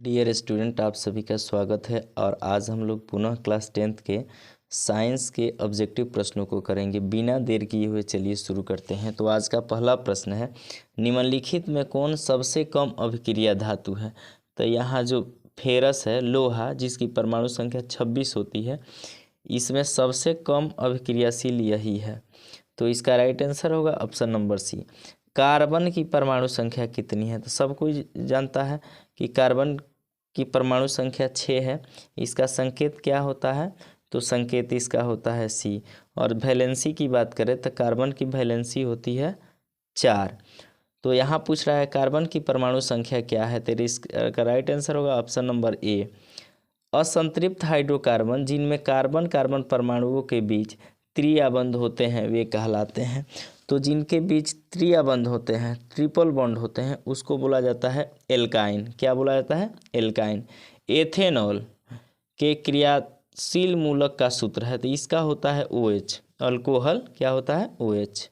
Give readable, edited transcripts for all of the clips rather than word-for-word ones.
Dear student, आप सभी का स्वागत है। और आज हम लोग पुनः क्लास 10th के साइंस के ऑब्जेक्टिव प्रश्नों को करेंगे। बिना देर किए हुए चलिए शुरू करते हैं। तो आज का पहला प्रश्न है, निम्नलिखित में कौन सबसे कम अभिक्रिया धातु है। तो यहाँ जो फेरस है, लोहा, जिसकी परमाणु संख्या 26 होती है, इसमें सबसे कम अभिक्रियाशील यही है। तो इसका राइट आंसर होगा ऑप्शन नंबर सी। कार्बन की परमाणु संख्या कितनी है? तो सब कोई जानता है कि कार्बन की परमाणु संख्या 6 है। इसका संकेत क्या होता है? तो संकेत इसका होता है सी। और वैलेंसी की बात करें तो कार्बन की वैलेंसी होती है 4। तो यहाँ पूछ रहा है कार्बन की परमाणु संख्या क्या है, तेरे इसका राइट आंसर होगा ऑप्शन नंबर ए। असंतृप्त हाइड्रोकार्बन, जिनमें कार्बन कार्बन परमाणुओं के बीच त्रिआबंध होते हैं, वे कहलाते हैं। तो जिनके बीच त्रिआबंध होते हैं, ट्रिपल बॉन्ड होते हैं, उसको बोला जाता है एल्काइन। क्या बोला जाता है? एल्काइन। एथेनॉल के क्रियाशील मूलक का सूत्र है, तो इसका होता है OH। अल्कोहल क्या होता है? OH।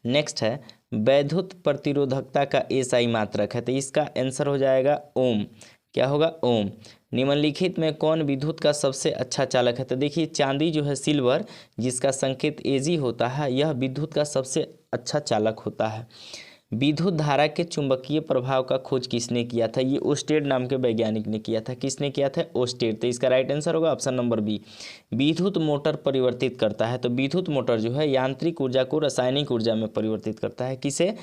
नेक्स्ट है, वैद्युत प्रतिरोधकता का SI मात्रक है, तो इसका आंसर हो जाएगा ओम। क्या होगा? ओम। निम्नलिखित में कौन विद्युत का सबसे अच्छा चालक है? तो देखिए, चांदी जो है, सिल्वर, जिसका संकेत Ag होता है, यह विद्युत का सबसे अच्छा चालक होता है। विद्युत धारा के चुंबकीय प्रभाव का खोज किसने किया था? ये ओस्टेड नाम के वैज्ञानिक ने किया था। किसने किया था? ओस्टेड। तो इसका राइट आंसर होगा ऑप्शन नंबर बी। विद्युत मोटर परिवर्तित करता है, तो विद्युत मोटर जो है यांत्रिक ऊर्जा को रासायनिक ऊर्जा में परिवर्तित करता है। किसे?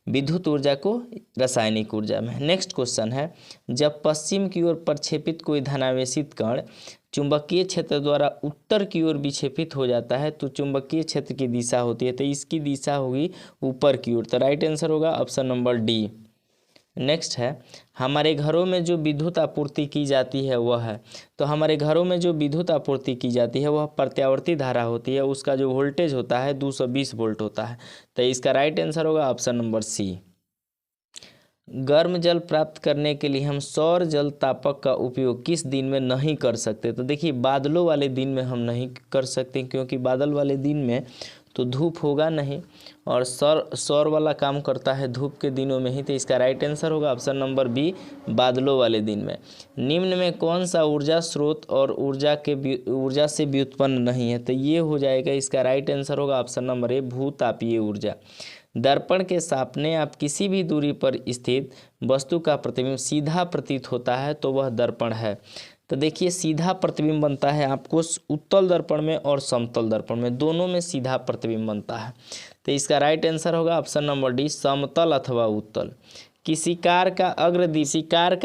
विद्युत ऊर्जा को रासायनिक ऊर्जा में। नेक्स्ट क्वेश्चन है, जब पश्चिम की ओर प्रक्षेपित कोई धनावेशित कण चुंबकीय क्षेत्र द्वारा उत्तर की ओर विक्षेपित हो जाता है, तो चुंबकीय क्षेत्र की दिशा होती है, तो इसकी दिशा होगी ऊपर की ओर। तो राइट आंसर होगा ऑप्शन नंबर डी। नेक्स्ट है, हमारे घरों में जो विद्युत आपूर्ति की जाती है वह है। तो हमारे घरों में जो विद्युत आपूर्ति की जाती है वह प्रत्यावर्ती धारा होती है। उसका जो वोल्टेज होता है 220 वोल्ट होता है। तो इसका राइट आंसर होगा ऑप्शन नंबर सी। गर्म जल प्राप्त करने के लिए हम सौर जल तापक का उपयोग किस दिन में नहीं कर सकते? तो देखिए, बादलों वाले दिन में हम नहीं कर सकते, क्योंकि बादल वाले दिन में तो धूप होगा नहीं, और सौर वाला काम करता है धूप के दिनों में ही। तो इसका राइट आंसर होगा ऑप्शन नंबर बी, बादलों वाले दिन में। निम्न में कौन सा ऊर्जा स्रोत और ऊर्जा से व्युत्पन्न नहीं है? तो ये हो जाएगा, इसका राइट आंसर होगा ऑप्शन नंबर ए, भूतापीय ऊर्जा। दर्पण के सामने आप किसी भी दूरी पर स्थित वस्तु का प्रतिबिंब सीधा प्रतीत होता है, तो वह दर्पण है। तो देखिए, सीधा प्रतिबिंब बनता है आपको उत्तल दर्पण में और समतल दर्पण में, दोनों में सीधा प्रतिबिंब बनता है। तो इसका राइट आंसर होगा ऑप्शन नंबर डी, समतल अथवा उत्तल। किसी कार का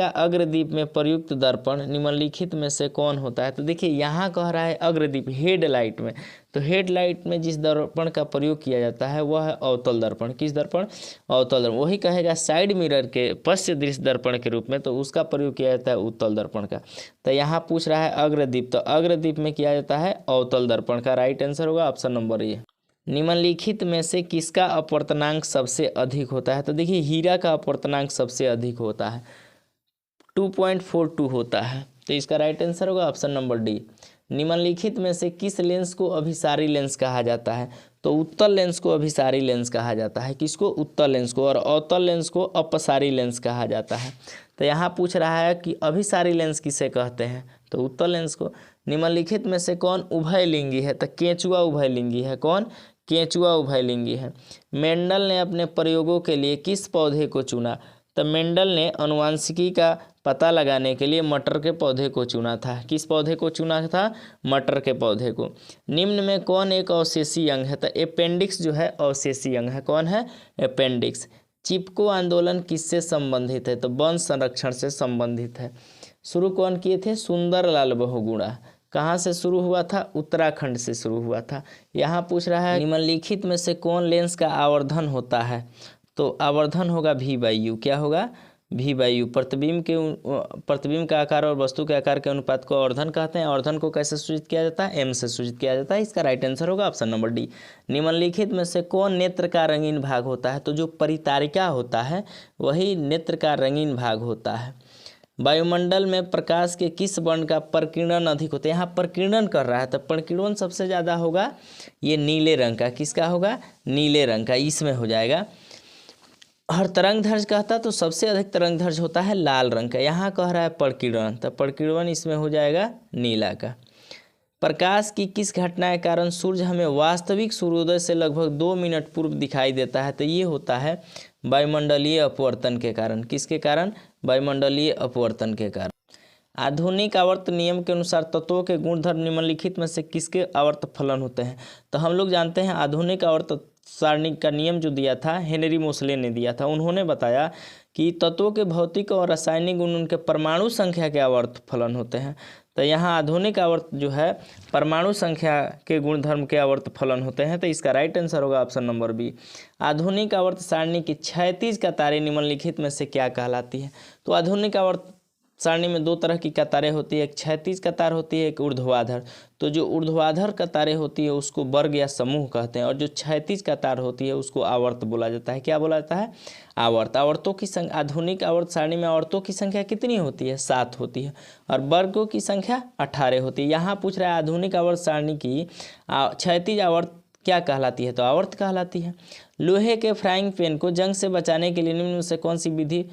अग्रदीप में प्रयुक्त दर्पण निम्नलिखित में से कौन होता है? तो देखिए, यहाँ कह रहा है अग्रदीप, हेडलाइट में। तो हेडलाइट में जिस दर्पण का प्रयोग किया जाता है वह है अवतल दर्पण। किस दर्पण? अवतल दर्पण। वही कहेगा साइड मिरर के पश्च दृश्य दर्पण के रूप में, तो उसका प्रयोग किया जाता है उत्तल दर्पण का। तो यहाँ पूछ रहा है अग्रदीप, तो अग्रदीप में किया जाता है अवतल दर्पण का। राइट आंसर होगा ऑप्शन नंबर ए। निम्नलिखित में से किसका अपवर्तनांक सबसे अधिक होता है? तो देखिए, हीरा का अपवर्तनांक सबसे अधिक होता है, 2.42 होता है। तो इसका राइट आंसर होगा ऑप्शन नंबर डी। निम्नलिखित में से किस लेंस को अभिसारी लेंस कहा जाता है? तो उत्तल लेंस को अभिसारी लेंस कहा जाता है। किसको? उत्तल लेंस को। और अवतल लेंस को अपसारी लेंस कहा जाता है। तो यहाँ पूछ रहा है कि अभिसारी लेंस किसे कहते हैं? तो उत्तल लेंस को। निम्नलिखित में से कौन उभयलिंगी है? तो केंचुआ उभयलिंगी है। कौन? केंचुआ उभयलिंगी है। मेंडल ने अपने प्रयोगों के लिए किस पौधे को चुना? तो मेंडल ने आनुवंशिकी का पता लगाने के लिए मटर के पौधे को चुना था। किस पौधे को चुना था? मटर के पौधे को। निम्न में कौन एक अवशेषी अंग है? तो अपेंडिक्स जो है अवशेषी अंग है। कौन है? अपेंडिक्स। चिपको आंदोलन किससे संबंधित है? तो वन संरक्षण से संबंधित है। शुरू कौन किए थे? सुंदरलाल बहुगुणा। कहाँ से शुरू हुआ था? उत्तराखंड से शुरू हुआ था। यहाँ पूछ रहा है, निम्नलिखित में से कौन लेंस का आवर्धन होता है? तो आवर्धन होगा V/U। क्या होगा? V/U। प्रतिबिंब का आकार और वस्तु के आकार के अनुपात को आवर्धन कहते हैं। आवर्धन को कैसे सूचित किया जाता है? M से सूचित किया जाता है। इसका राइट आंसर होगा ऑप्शन नंबर डी। निम्नलिखित में से कौन नेत्र का रंगीन भाग होता है? तो जो परितारिका होता है वही नेत्र का रंगीन भाग होता है। वायुमंडल में प्रकाश के किस वर्ण का प्रकीर्णन अधिक होता है? यहाँ प्रकीर्णन कर रहा है, तो प्रकीर्णन सबसे ज़्यादा होगा ये नीले रंग का। किसका होगा? नीले रंग का। इसमें हो जाएगा। हर तरंगदैर्घ्य कहता तो सबसे अधिक तरंगदैर्घ्य होता है लाल रंग का, यहाँ कह रहा है प्रकीर्णन, तो प्रकीर्णन इसमें हो जाएगा नीला का। प्रकाश की किस घटना के कारण सूर्य हमें वास्तविक सूर्योदय से लगभग 2 मिनट पूर्व दिखाई देता है, तो ये होता है वायुमंडलीय अपवर्तन के कारण। किसके कारण? वायुमंडलीय अपवर्तन के कारण। आधुनिक आवर्त नियम के अनुसार तत्वों के गुणधर्म निम्नलिखित में से किसके आवर्त फलन होते हैं? तो हम लोग जानते हैं आधुनिक आवर्त सारणी का नियम जो दिया था हेनरी मोसले ने दिया था। उन्होंने बताया कि तत्वों के भौतिक और रासायनिक गुण उनके परमाणु संख्या के आवर्त फलन होते हैं। तो यहाँ आधुनिक आवर्त जो है परमाणु संख्या के गुणधर्म के आवर्त फलन होते हैं, तो इसका राइट आंसर होगा ऑप्शन नंबर बी। आधुनिक आवर्त सारणी की क्षैतिज कतारें निम्नलिखित में से क्या कहलाती है? तो आधुनिक आवर्त सारणी में 2 तरह की कतारें होती है, एक क्षैतिज कतार होती है, एक ऊर्ध्वाधर। तो जो ऊर्ध्वाधर कतारें होती है उसको वर्ग या समूह कहते हैं, और जो क्षैतिज कतार होती है उसको आवर्त बोला जाता है। क्या बोला जाता है? आवर्त। आवर्तों की संख्या आधुनिक आवर्त सारणी में आवर्तों की संख्या कितनी होती है? 7 होती है, और वर्गों की संख्या 18 होती है। यहाँ पूछ रहा है आधुनिक आवर्त सारणी की क्षैतिज आवर्त क्या कहलाती है? तो आवर्त कहलाती है। लोहे के फ्राइंग पैन को जंग से बचाने के लिए निम्न में से कौन सी विधि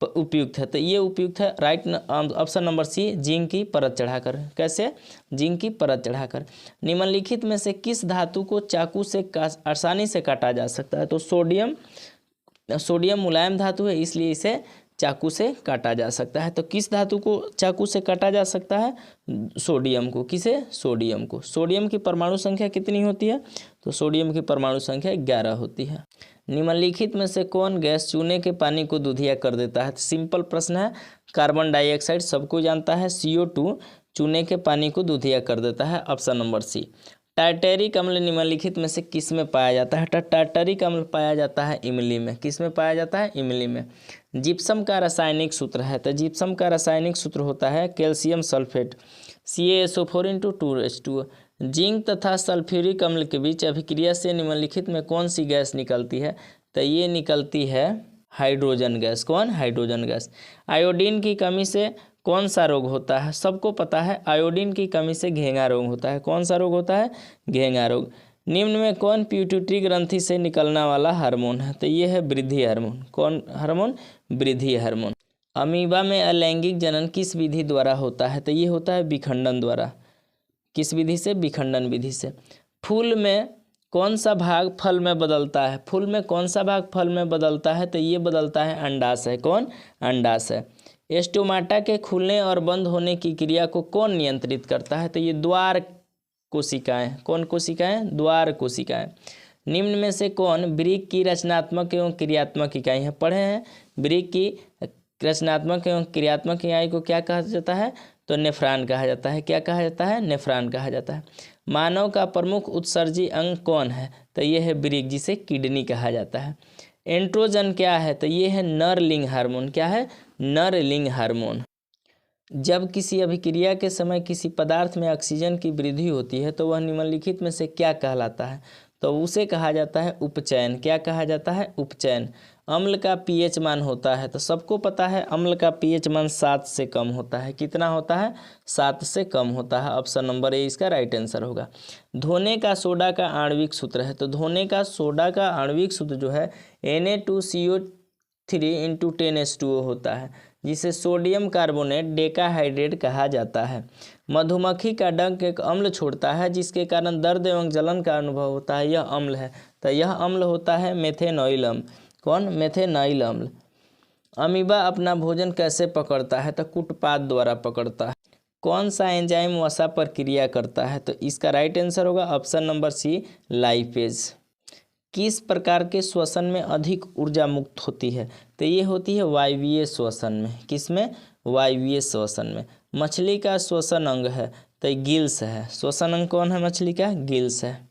उपयुक्त है? तो ये उपयुक्त है राइट ऑप्शन नंबर सी, जिंक की परत चढ़ाकर। कैसे? जिंक की परत चढ़ाकर। निम्नलिखित में से किस धातु को चाकू से आसानी से काटा जा सकता है? तो सोडियम मुलायम धातु है, इसलिए इसे चाकू से काटा जा सकता है। तो किस धातु को चाकू से काटा जा सकता है? सोडियम को। किसे? सोडियम को। सोडियम की परमाणु संख्या कितनी होती है? तो सोडियम की परमाणु संख्या 11 होती है। निम्नलिखित में से कौन गैस चूने के पानी को दूधिया कर देता है? सिंपल प्रश्न है। कार्बन डाइऑक्साइड सबको जानता है, CO2 चूने के पानी को दूधिया कर देता है, ऑप्शन नंबर सी। टार्टरिक अम्ल निम्नलिखित में से किस में पाया जाता है? टार्टरिक अम्ल पाया जाता है इमली में। किस में पाया जाता है? इमली में। जिप्सम का रासायनिक सूत्र है, तो जिप्सम का रासायनिक सूत्र होता है calcium sulphate CaSO4 × 2H2O। Zinc तथा सल्फ्यूरिक अम्ल के बीच अभिक्रिया से निम्नलिखित में कौन सी गैस निकलती है? तो ये निकलती है हाइड्रोजन गैस। कौन? Hydrogen gas. आयोडीन की कमी से कौन सा रोग होता है? सबको पता है आयोडीन की कमी से घेंघा रोग होता है। कौन सा रोग होता है? घेंघा रोग। निम्न में कौन पिट्यूटरी ग्रंथि से निकलने वाला हार्मोन है? तो ये है वृद्धि हार्मोन। कौन हार्मोन? वृद्धि हार्मोन। अमीबा में अलैंगिक जनन किस विधि द्वारा होता है? तो ये होता है विखंडन द्वारा। किस विधि से? विखंडन विधि से। फूल में कौन सा भाग फल में बदलता है? फूल में कौन सा भाग फल में बदलता है? तो ये बदलता है अंडाशय। कौन? अंडाशय। स्टोमाटा के खुलने और बंद होने की क्रिया को कौन नियंत्रित करता है? तो ये द्वार कोशिकाएं। कौन कोशिकाएं? द्वार कोशिकाएं। निम्न में से कौन वृक्क की रचनात्मक एवं क्रियात्मक इकाई है? पढ़े हैं। वृक्क की रचनात्मक एवं क्रियात्मक इकाई को क्या कहा जाता है? तो नेफ्रॉन कहा जाता है। क्या कहा जाता है? नेफ्रॉन कहा जाता है। मानव का प्रमुख उत्सर्जी अंग कौन है? तो ये है वृक्क, जिसे किडनी कहा जाता है। एंड्रोजन क्या है? तो ये है नर लिंग हार्मोन। क्या है? नर लिंग हार्मोन। जब किसी अभिक्रिया के समय किसी पदार्थ में ऑक्सीजन की वृद्धि होती है तो वह निम्नलिखित में से क्या कहलाता है? तो उसे कहा जाता है उपचयन। क्या कहा जाता है? उपचयन। अम्ल का pH मान होता है, तो सबको पता है अम्ल का pH मान 7 से कम होता है। कितना होता है? 7 से कम होता है। ऑप्शन नंबर ए इसका राइट आंसर होगा। धोने का सोडा का आणविक सूत्र है, तो धोने का सोडा का आणविक सूत्र जो है Na2CO3 × 10H2O होता है, जिसे सोडियम कार्बोनेट डेकाहाइड्रेट कहा जाता है। मधुमक्खी का डंक एक अम्ल छोड़ता है जिसके कारण दर्द एवं जलन का अनुभव होता है, यह अम्ल है। तो यह अम्ल होता है मेथेनॉइल अम्ल। कौन? मेथेनॉइल अम्ल। अमीबा अपना भोजन कैसे पकड़ता है? तो कुटपाद द्वारा पकड़ता है। कौन सा एंजाइम वसा पर क्रिया करता है? तो इसका राइट आंसर होगा ऑप्शन नंबर सी, लाइपेज। किस प्रकार के श्वसन में अधिक ऊर्जा मुक्त होती है? तो ये होती है वायवीय श्वसन में। किस में? वायवीय श्वसन में। मछली का श्वसन अंग है, तो गिल्स है। श्वसन अंग कौन है मछली का? गिल्स है।